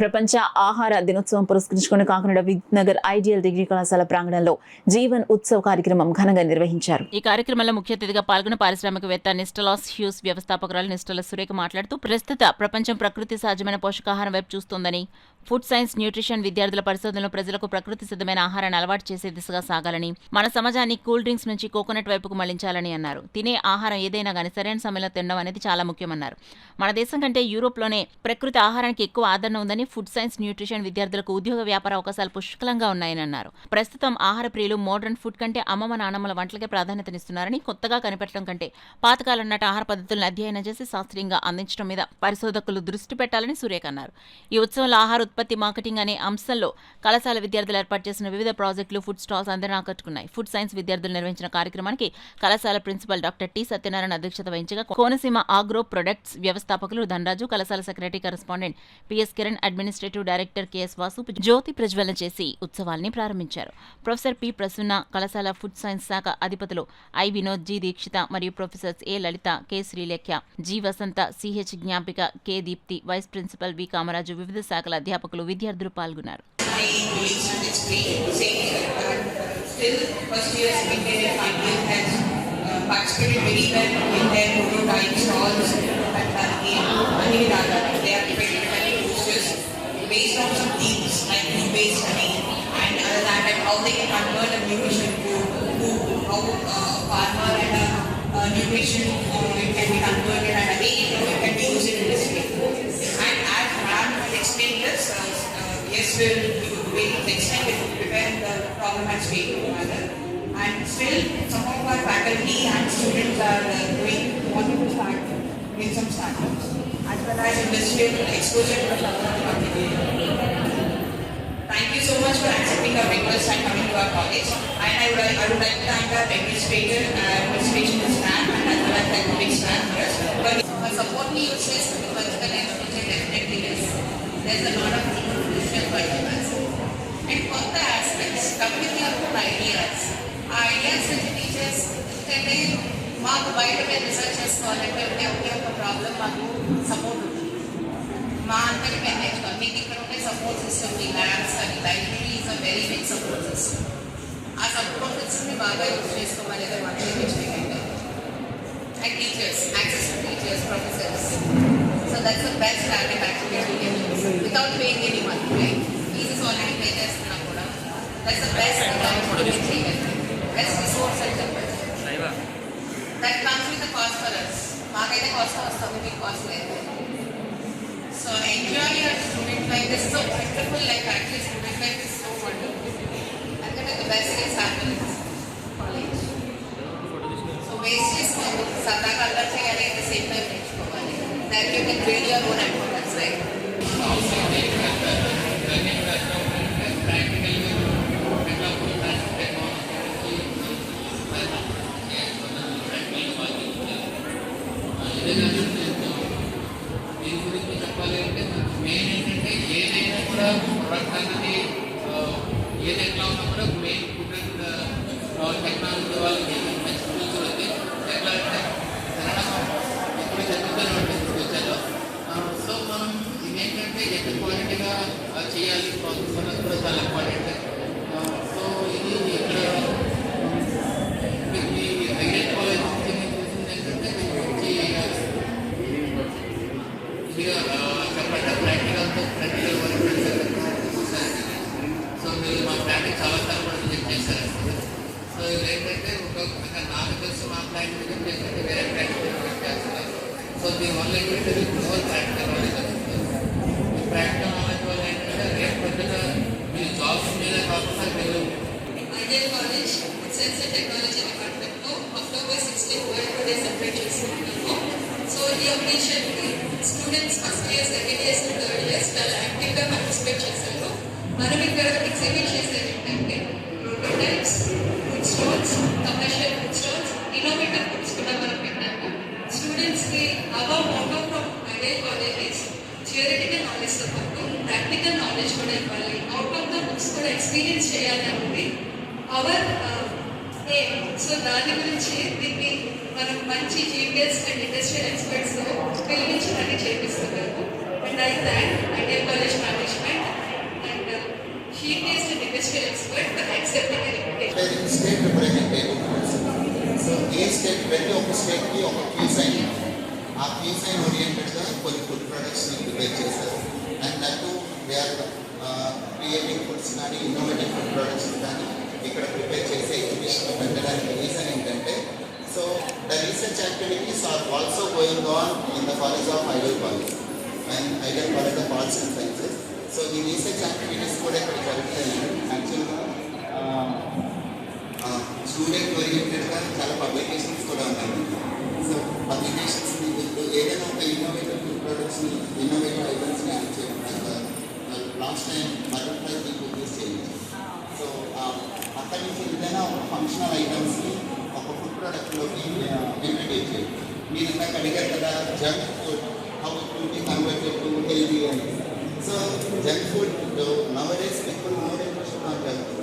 ప్రపంచ ఆహార దినోత్సవం పురస్కరించుకుని కాకినాడ విద్నగర్ ఐడియల్ డిగ్రీ కళాశాల ప్రాంగణంలో జీవన్ ఉత్సవ్ కార్యక్రమం ఘనంగా నిర్వహించారు. ఈ కార్యక్రమంలో ముఖ్య అతిథిగా పాల్గొన్న పారిశ్రామికవేత్త నిస్టలాస్ హ్యూస్ వ్యవస్థాపకురాలు నిస్టల సురేఖ మాట్లాడుతూ ప్రస్తుత ప్రపంచం ప్రకృతి సహజమైన పోషకాహారం వైపు చూస్తోందని, ఫుడ్ సైన్స్ న్యూట్రిషన్ విద్యార్థుల పరిశోధనలో ప్రజలకు ప్రకృతి సిద్ధమైన ఆహారాన్ని అలవాటు చేసే దిశగా సాగాలని, మన సమాజాన్ని కూల్ డ్రింక్స్ నుంచి కోకోనట్ వైపుకు మళ్లించాలని అన్నారు. తినే ఆహారం ఏదైనా గానీ సరైన సమయంలో తినడం అనేది చాలా ముఖ్యమన్నారు. మన దేశం కంటే యూరోప్లోనే ప్రకృతి ఆహారానికి ఎక్కువ ఆదరణ ఉందని, ఫుడ్ సైన్స్ న్యూట్రిషన్ విద్యార్థులకు ఉద్యోగ వ్యాపార అవకాశాలు పుష్కలంగా ఉన్నాయని అన్నారు. ప్రస్తుతం ఆహార ప్రియులు మోడర్న్ ఫుడ్ కంటే అమ్మమ్మ నానమ్మల వంటలకే ప్రాధాన్యతనిస్తున్నారని, కొత్తగా కనిపెట్టడం కంటే పాతకాలం నాటి ఆహార పద్ధతులను అధ్యయనం చేసి శాస్త్రీయంగా అందించడం మీద పరిశోధకులు దృష్టి పెట్టాలని సురేఖ అన్నారు. ఈ ఉత్సవంలో ఆహార ఉత్పత్తి మార్కెటింగ్ అనే అంశంలో కళాశాల విద్యార్థులు ఏర్పాటు చేసిన వివిధ ప్రాజెక్టులు, ఫుడ్ స్టాల్స్ అందరినీ ఆకట్టుకున్నాయి. ఫుడ్ సైన్స్ విద్యార్థులు నిర్వహించిన కార్యక్రమానికి కళాశాల ప్రిన్సిపల్ డాక్టర్ టి సత్యనారాయణ అధ్యక్షత వహించగా, కోనసీమ ఆగ్రో ప్రొడక్ట్స్ వ్యవస్థాపకులు ధనరాజు, కళాశాల secretary correspondent PS Kiran, administrative director KS Vasu జ్యోతి ప్రజ్వలన చేసి ఉత్సవాల్ని ప్రారంభించారు. ప్రొఫెసర్ పి ప్రసన్న, కళాశాల ఫుడ్ సైన్స్ శాఖ అధిపతులు ఐ వినోద్, జి దీక్షిత మరియు professors A Lalitha, K Srilekhya, G Vasantha, CH Gnapika, K Deepthi, vice principal V Kamaraju, వివిధ శాఖల అధ్యాపకులు, విద్యార్థులు పాల్గొన్నారు. Participated very well in their prototype stalls that are in Anivada. They are prepared many posters based on some themes like food-based study and other than that how they can convert a nutrition to how a farmer and a nutrition it can be converted and again it can be used in industry. And as Ram has explained this, yes, we'll next time we will prepare the problem and state together. And still, some of our faculty and students are wanting to start with some startups, as well as industrial exposure to the community. Thank you so much for accepting our request and coming to our college. And I would like to thank our administration staff and as well as academic staff here. But support me use this to vertical exposure definitely is. There's a lot of different verticals. And on the aspects, coming up with ideas. Ideas నుంచి teachers ఎందుకంటే మాకు బయట మేము research చేసుకోవాలంటే ఒకే ఒక problem మాకు support ఉంటుంది. మా అంతటి మేము నేర్చుకోవాలి. మీకు ఇక్కడ ఉండే సపోర్ట్ సిస్టమ్, ఈ ల్యాబ్స్ కానీ library is a very big support system. ఆ సపోర్ట్ సిస్టమ్ని బాగా యూజ్ చేసుకోవాలి అనేది మాకు నేర్చుకోండి. And teachers, access to teachers, professors. So that's the best target actually without paying any money, right? Fees already pay చేస్తున్నా కూడా దట్స్ ద బెస్ట్ చేయగలరు. Best resource and that comes with a cost for us. Maakaithe cost vastadu, meeku cost ledhu. So enjoy your student life. This is so wonderful. Like actually, student life is so wonderful. And then the best things happen in college. So waste cheskodu, sadaga allar cheyali, at the same time నేర్చుకోవాలి. Then you can build your own importance, right? దీని గురించి చెప్పాలి అంటే main ఏంటంటే ఏదైనా కూడా product అనేది ఏదైనా ఉన్నా కూడా మెయిన్ ఫుడ్ అండ్ టెక్నాలజీ వాళ్ళకి మంచి టూల్స్ ఉంది. ఎట్లా అంటే ఇప్పుడు చదువుతారు తీసుకొచ్చారు. సో మనం ఇదేంటంటే ఎంత క్వాలిటీగా చేయాలి ప్రాసెస్ అన్నది కూడా చాలా ఇంపార్టెంట్. సో ఇది ఇక్కడ ఐడియల్ కాలేజ్ నుంచి చూసింది ఏంటంటే ప్రాక్టికల్ సో మీరు మా ప్రాక్టిక్ చాలాసార్లు కూడా విజిట్ చేశారు. సో ఇదేంటంటే ఒక నాకు తెలిసి మా ప్లాంట్ విజిట్ చేస్తుంటే వేరే ప్రాక్టికల్ విజిట్ చేస్తున్నారు. సో దీనివల్ల ఏంటంటే మోర్ ప్రాక్టికల్ నాలెడ్జ్ వస్తుంది. ఈ ప్రాక్టికల్ నాలెడ్జ్ వల్ల ఏంటంటే రేపు పెద్దగా మీరు జాబ్స్ మీద కాకుండా మీరు Ideal College science and technology డిపార్ట్మెంట్లో October 16 వరల్డ్ డే సెలబ్రేట్ చేసుకుంటున్నాము. సో ఈ అకేషన్కి students first year, second years, third years చాలా యాక్టివ్గా పార్టిసిపేట్ చేశారు. మనం ఇక్కడ ఎగ్జిబిట్ చేసేది ఏంటంటే prototypes, food stalls, commercial food stalls, innovative foods కూడా మనం పెట్టాము. స్టూడెంట్స్కి about out of Ideal Colleges theoretical నాలెడ్జ్తో పాటు ప్రాక్టికల్ నాలెడ్జ్ కూడా ఇవ్వాలి. అవుట్ ఆఫ్ ద బుక్స్ కూడా ఎక్స్పీరియన్స్ చేయాలి ఉంది అవర్ సో దాని గురించి దీన్ని మనం మంచి జీపీఎస్ అండ్ ఇండస్ట్రియల్ ఎక్స్పర్ట్స్తో పిలిపించి పని చేపిస్తున్నారు. And I thank Ideal College foundation exhibition పెట్టడానికి రీజన్ ఏంటంటే so the research activities are also going on in the college of Ideal College and Ideal College of arts and sciences. So ఈ research activities కూడా ఇక్కడ జరుగుతాయి. యాక్చువల్గా student ఓరియంటెడ్గా చాలా publications కూడా ఉన్నాయి. సో పబ్లికేషన్స్ మీకు ఏదైనా ఒక ఇన్నోవేటివ్ ప్రొడక్ట్స్ని ఇన్నోవేటివ్ ఐటమ్స్ని యాడ్ చేయడం లాస్ట్ టైం బటర్ఫ్లై కుకీస్ చేయించాం. సో అక్కడి నుంచి ఏదైనా ఒక ఫంక్షనల్ ఐటమ్స్ని ఒక ఫుడ్ ప్రోడక్ట్లోకి ఇంట్రడ్యూస్ చేయండి. మీరు ఇందాక అడిగారు కదా junk food how to be converted to healthy అని. So junk food